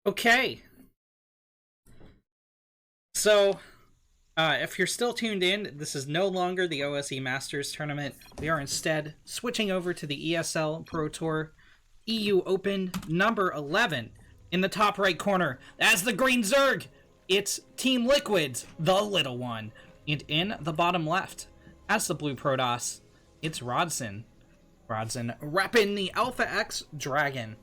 Okay, so if you're still tuned in, this is no longer the OSE Masters tournament. We are instead switching over to the ESL Pro Tour EU Open number 11. In the top right corner, as the green Zerg, it's Team Liquid's The Little One. And in the bottom left, as the blue Protoss, it's Rodzyn. Rodzyn repping the Alpha X Dragon.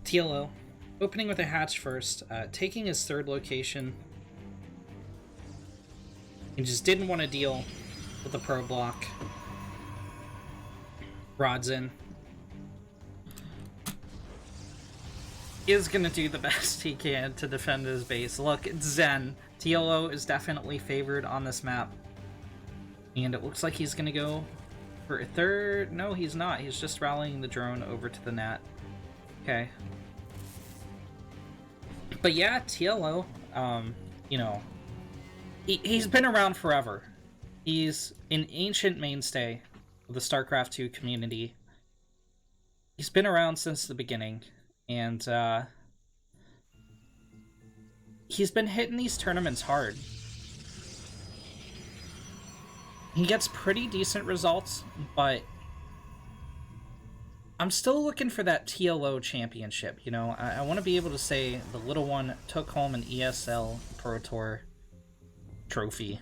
TLO, opening with a hatch first, taking his third location. He just didn't want to deal with the pro block. Rodzyn is going to do the best he can to defend his base. Look, it's Zen. TLO is definitely favored on this map. And it looks like he's going to go for a third. No, he's not. He's just rallying the drone over to the net. Okay. But yeah, TLO, you know, he's been around forever. He's an ancient mainstay of the StarCraft 2 community. He's been around since the beginning, and he's been hitting these tournaments hard. He gets pretty decent results, but I'm still looking for that TLO championship, you know? I want to be able to say the little one took home an ESL Pro Tour trophy.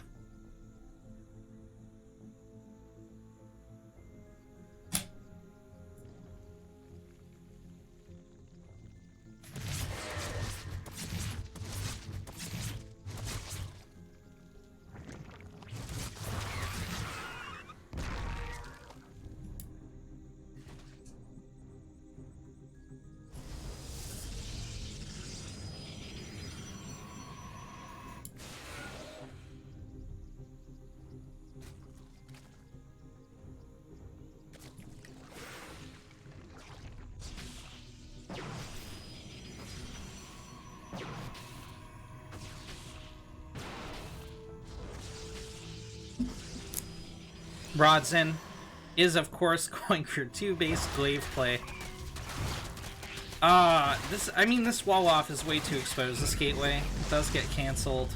Rodzyn is, of course, going for 2-base glaive play. This wall off is way too exposed. This gateway does get canceled.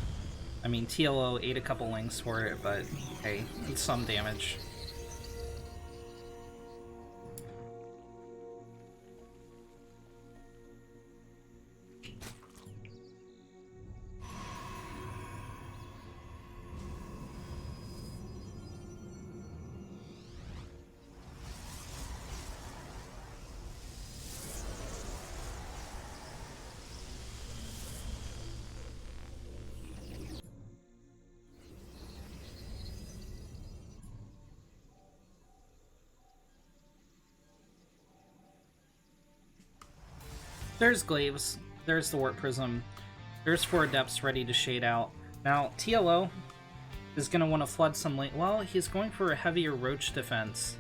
I mean, TLO ate a couple links for it, but hey, it's some damage. There's glaives, there's the warp prism, there's 4 depths ready to shade out. Now, TLO is going to want to flood some lane. Well, he's going for a heavier roach defense.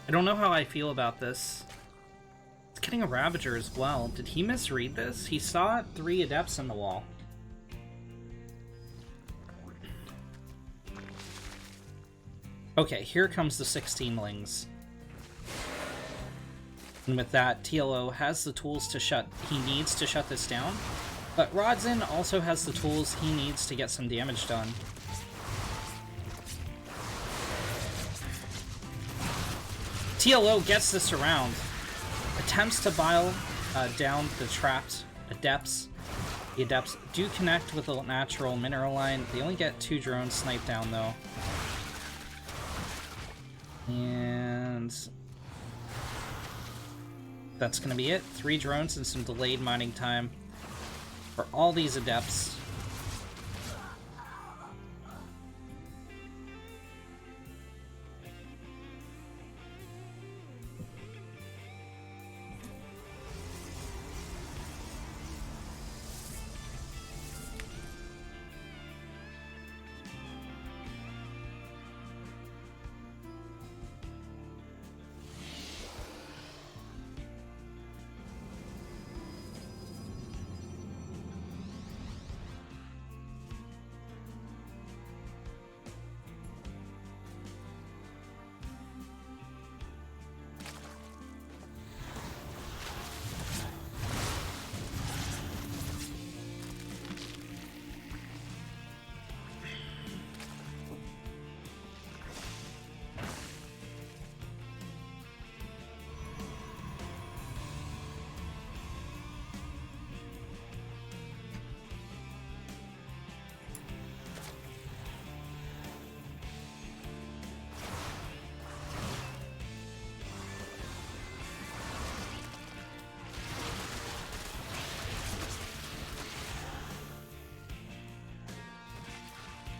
I don't know how I feel about this. It's getting a Ravager as well. Did he misread this? He saw 3 adepts in the wall. Okay, here comes the 16 lings. And with that, TLO has the tools to he needs to shut this down, but Rodzyn also has the tools he needs to get some damage done. TLO gets this around, attempts to bile down the trapped adepts. The adepts do connect with a natural mineral line. They only get 2 drones sniped down though. And that's going to be it. 3 drones and some delayed mining time for all these adepts.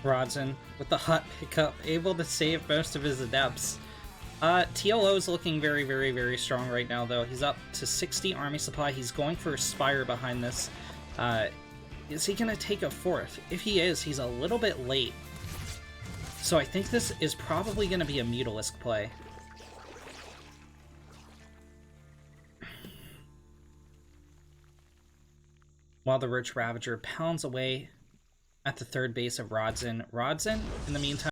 Rodzyn with the hot pickup, able to save most of his adepts. TLO is looking very, very, very strong right now, though. He's up to 60 army supply. He's going for a Spire behind this. Is he going to take a 4th? If he is, he's a little bit late. So I think this is probably going to be a Mutalisk play. While the Rich Ravager pounds away at the 3rd base of Rodzyn. Rodzyn, in the meantime,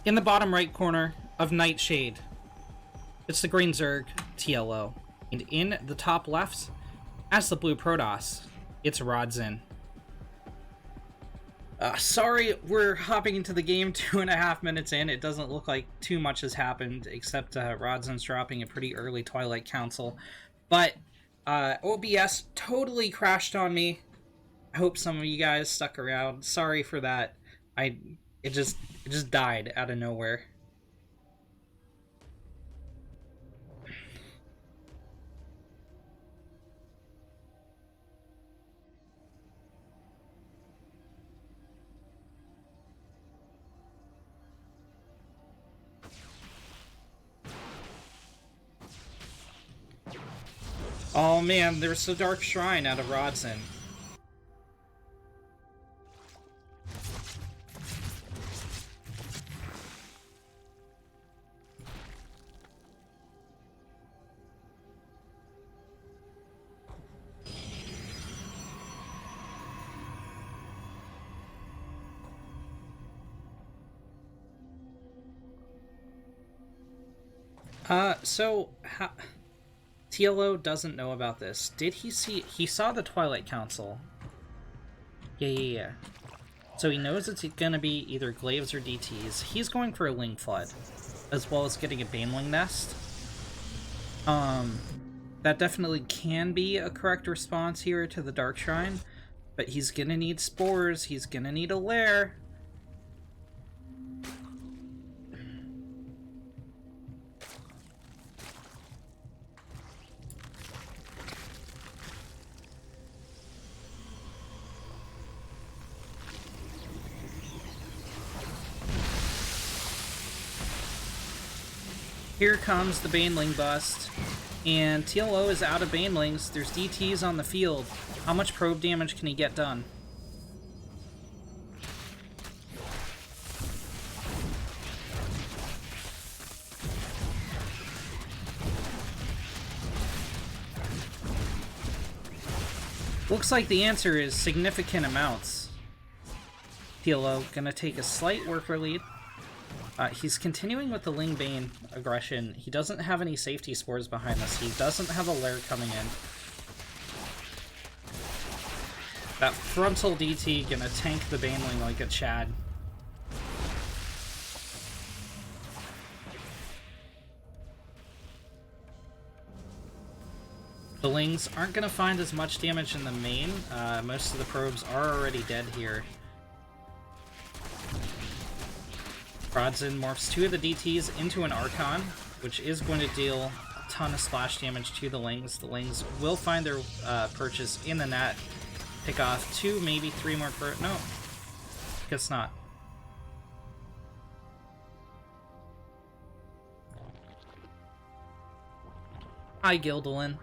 in the bottom right corner of Nightshade, it's the green Zerg TLO. And in the top left, as the blue Protoss, it's Rodzyn. Sorry, we're hopping into the game 2.5 minutes in. It doesn't look like too much has happened, except Rodzyn's dropping a pretty early Twilight Council. But OBS totally crashed on me. I hope some of you guys stuck around. Sorry for that. It just died out of nowhere. Oh man, there's the Dark Shrine out of Rodzyn. TLO doesn't know about this. Did he see... He saw the Twilight Council. Yeah. So he knows it's gonna be either Glaives or DTs. He's going for a Ling Flood, as well as getting a Baneling Nest. That definitely can be a correct response here to the Dark Shrine, but he's gonna need Spores, he's gonna need a Lair. Here comes the Baneling bust, and TLO is out of Banelings. There's DTs on the field. How much probe damage can he get done? Looks like the answer is significant amounts. TLO gonna take a slight worker lead. He's continuing with the Ling Bane aggression. He doesn't have any safety spores behind this. He doesn't have a lair coming in. That frontal DT gonna tank the Baneling like a Chad. The Lings aren't gonna find as much damage in the main. Most of the probes are already dead here. Rodzyn morphs 2 of the DTs into an Archon, which is going to deal a ton of splash damage to the Lings. The Lings will find their purchase in the net. Pick off 2, maybe 3 more no. Guess not. Hi, Gildolin.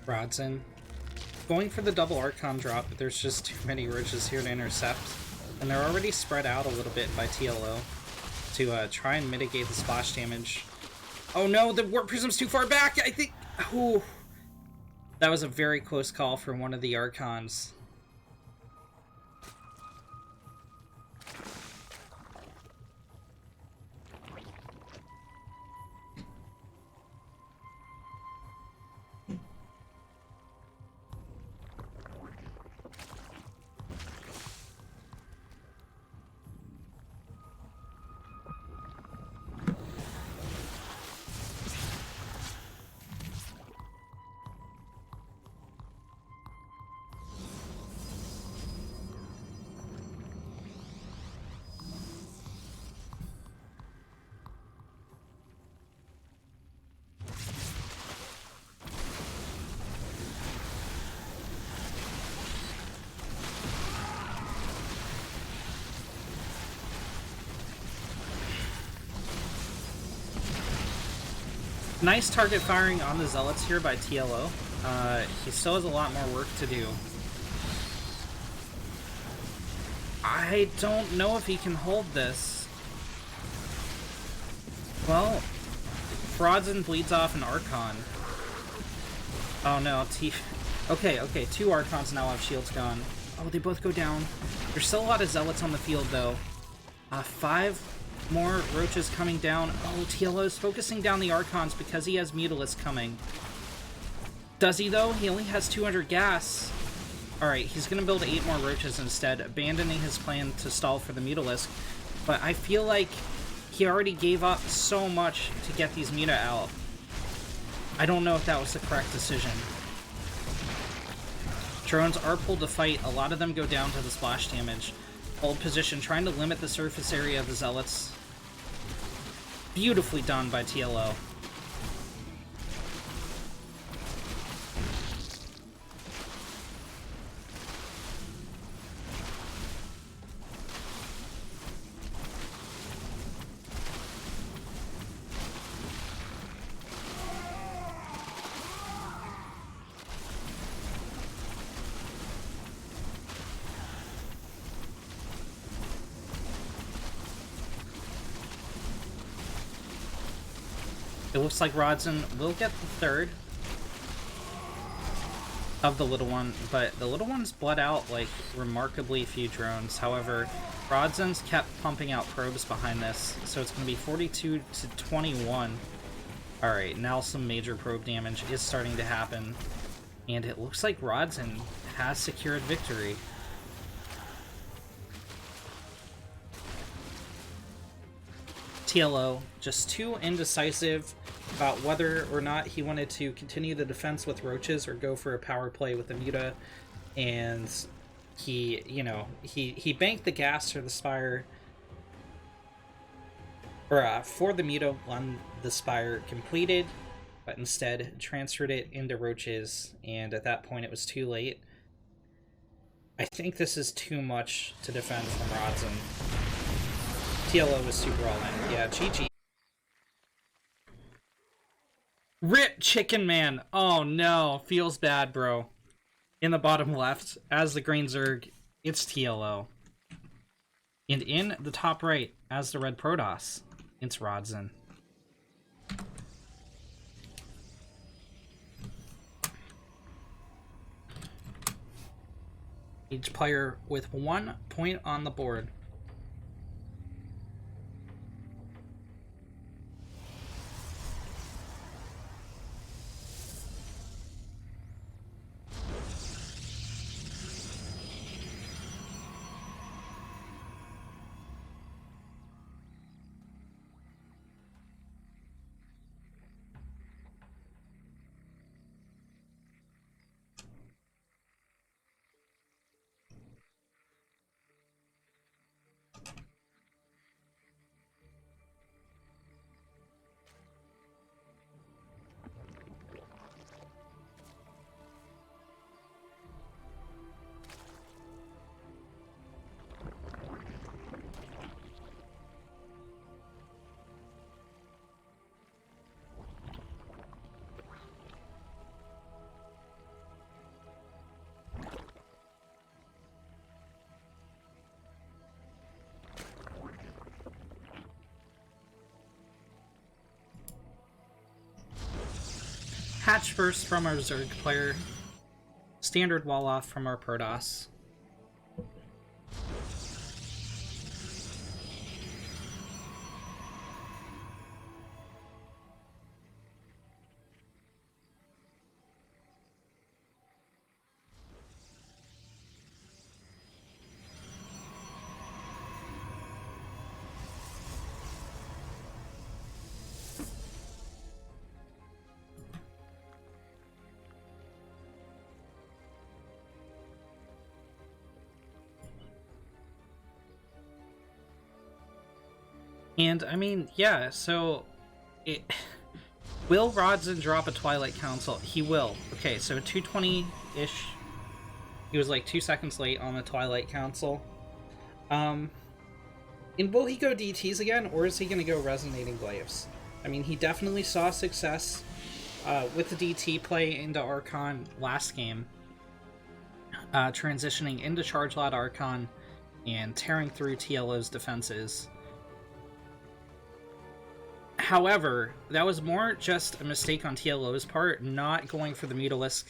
Rodzyn going for the double Archon drop, but there's just too many Roaches here to intercept. And they're already spread out a little bit by TLO to try and mitigate the splash damage. Oh no, the Warp Prism's too far back! I think... Ooh. That was a very close call for one of the Archons. Nice target firing on the Zealots here by TLO. He still has a lot more work to do. I don't know if he can hold this. Well, Rodzyn bleeds off an Archon. Oh no, Okay, 2 Archons now have shields gone. Oh, they both go down. There's still a lot of Zealots on the field though. 5 more Roaches coming down. Oh, TLO's focusing down the Archons because he has Mutalisk coming. Does he, though? He only has 200 gas. Alright, he's going to build 8 more Roaches instead, abandoning his plan to stall for the Mutalisk. But I feel like he already gave up so much to get these Muta out. I don't know if that was the correct decision. Drones are pulled to fight. A lot of them go down to the splash damage. Hold position, trying to limit the surface area of the Zealots. Beautifully done by TLO. It looks like Rodzyn will get the third of the little one, but the little one's bled out like remarkably few drones. However, Rodzyn's kept pumping out probes behind this, so it's going to be 42 to 21. Alright, now some major probe damage is starting to happen, and it looks like Rodzyn has secured victory. TLO just too indecisive about whether or not he wanted to continue the defense with roaches or go for a power play with the Muta, and he, you know, he banked the gas for the Spire, or for the Muta when the Spire completed, but instead transferred it into roaches, and at that point it was too late. I think this is too much to defend from Rodzyn. TLO was super all in. Yeah, GG. Rip Chicken Man! Oh no, feels bad, bro. In the bottom left, as the green Zerg, it's TLO. And in the top right, as the red Protoss, it's Rodzyn. Each player with 1 point on the board. Hatch burst from our Zerg player. Standard wall off from our Protoss. And, I mean, yeah, so... Will Rodzyn drop a Twilight Council? He will. Okay, so 220-ish. He was like 2 seconds late on the Twilight Council. And will he go DTs again, or is he going to go Resonating Glaives? I mean, he definitely saw success with the DT play into Archon last game. Transitioning into Charge Loud Archon and tearing through TLO's defenses. However, that was more just a mistake on TLO's part, not going for the Mutalisk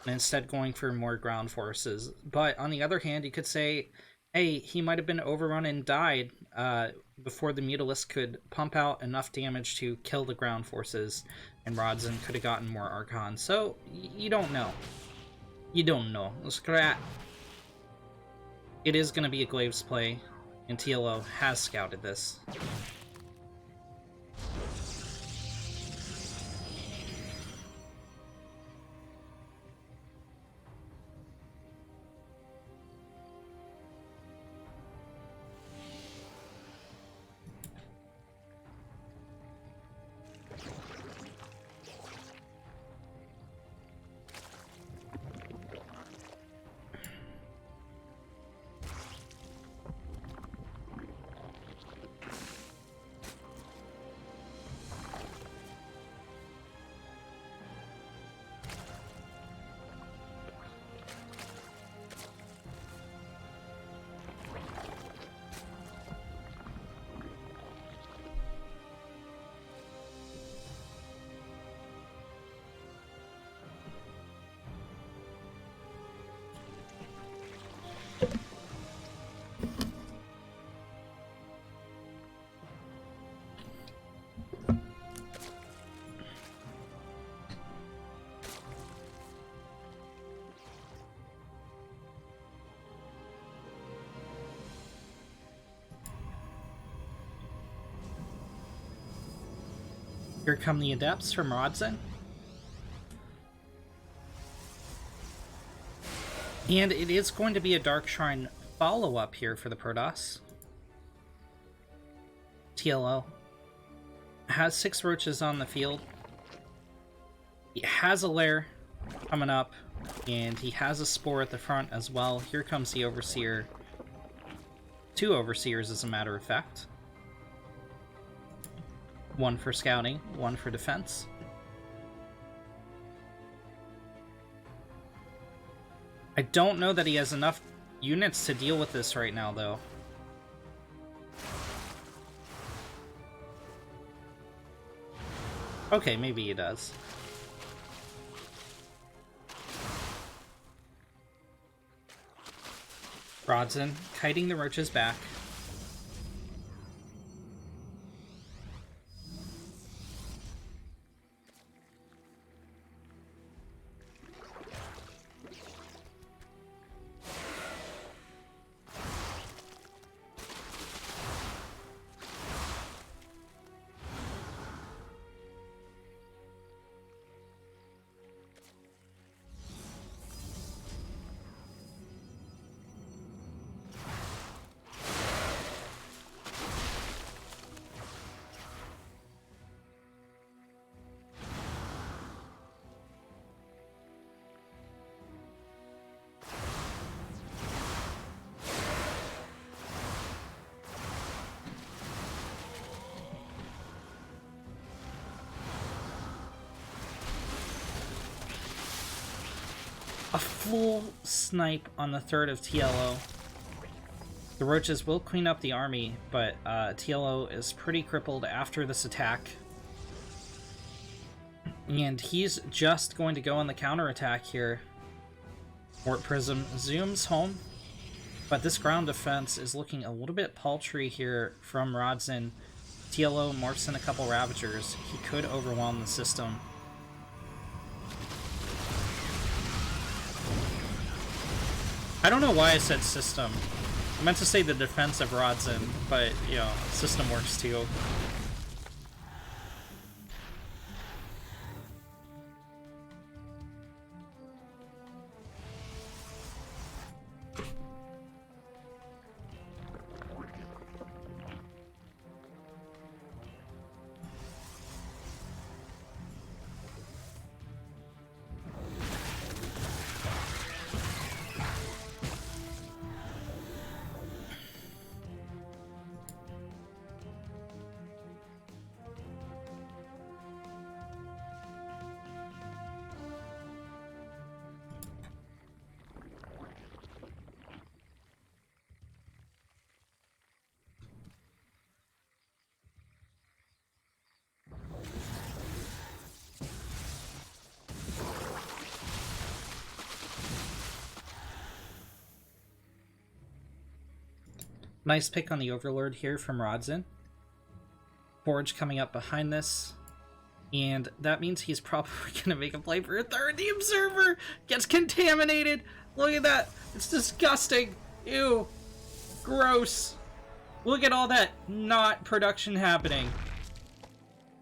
and instead going for more ground forces. But on the other hand, you could say, hey, he might have been overrun and died before the Mutalisk could pump out enough damage to kill the ground forces, and Rodzyn could have gotten more Archon. So, you don't know. You don't know. Scrat. It is going to be a Glaives play, and TLO has scouted this. Here come the Adepts from Rodzyn. And it is going to be a Dark Shrine follow-up here for the Protoss. TLO has 6 roaches on the field. He has a lair coming up, and he has a spore at the front as well. Here comes the Overseer. 2 Overseers, as a matter of fact. 1 for scouting, 1 for defense. I don't know that he has enough units to deal with this right now, though. Okay, maybe he does. Rodzyn kiting the roaches back. A full snipe on the third of TLO. The roaches will clean up the army, but TLO is pretty crippled after this attack. And he's just going to go on the counterattack here. Warp Prism zooms home, but this ground defense is looking a little bit paltry here from Rodzyn. TLO morphs in a couple Ravagers. He could overwhelm the system. I don't know why I said system. I meant to say the defense of Rodzyn, but, you know, system works too. Nice pick on the Overlord here from Rodzyn. Forge coming up behind this. And that means he's probably going to make a play for a third. The Observer gets contaminated. Look at that. It's disgusting. Ew. Gross. Look at all that not production happening.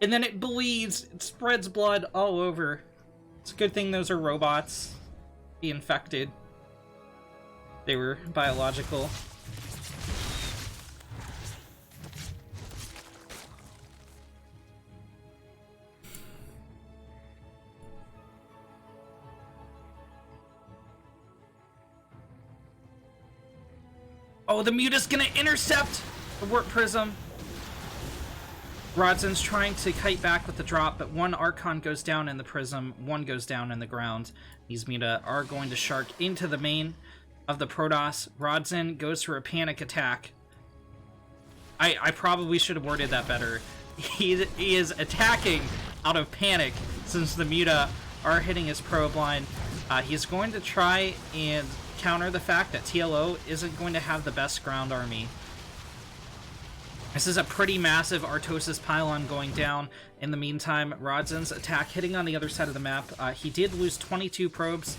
And then it bleeds. It spreads blood all over. It's a good thing those are robots. The infected. They were biological. Oh, the Muta's gonna intercept the Warp Prism. Rodzyn's trying to kite back with the drop, but one Archon goes down in the Prism, one goes down in the ground. These Muta are going to shark into the main of the Protoss. Rodzyn goes for a panic attack. I probably should have worded that better. He is attacking out of panic since the Muta are hitting his probe line. He's going to try and counter the fact that TLO isn't going to have the best ground army. This is a pretty massive Artosis pylon going down. In the meantime, Rodzyn's attack hitting on the other side of the map. He did lose 22 probes,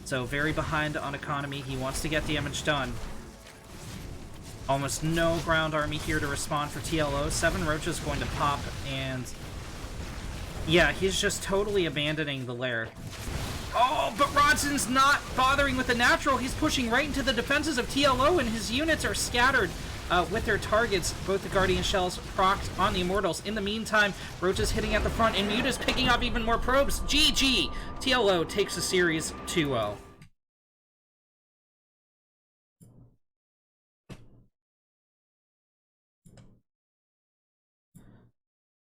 so very behind on economy. He wants to get damage done. Almost no ground army here to respond for TLO. 7 roaches going to pop, and Yeah, he's just totally abandoning the lair. Oh, but Rodzyn's not bothering with the natural. He's pushing right into the defenses of TLO, and his units are scattered with their targets. Both the Guardian Shells procced on the Immortals. In the meantime, Roach is hitting at the front, and Muta's picking up even more probes. GG! TLO takes the series 2-0.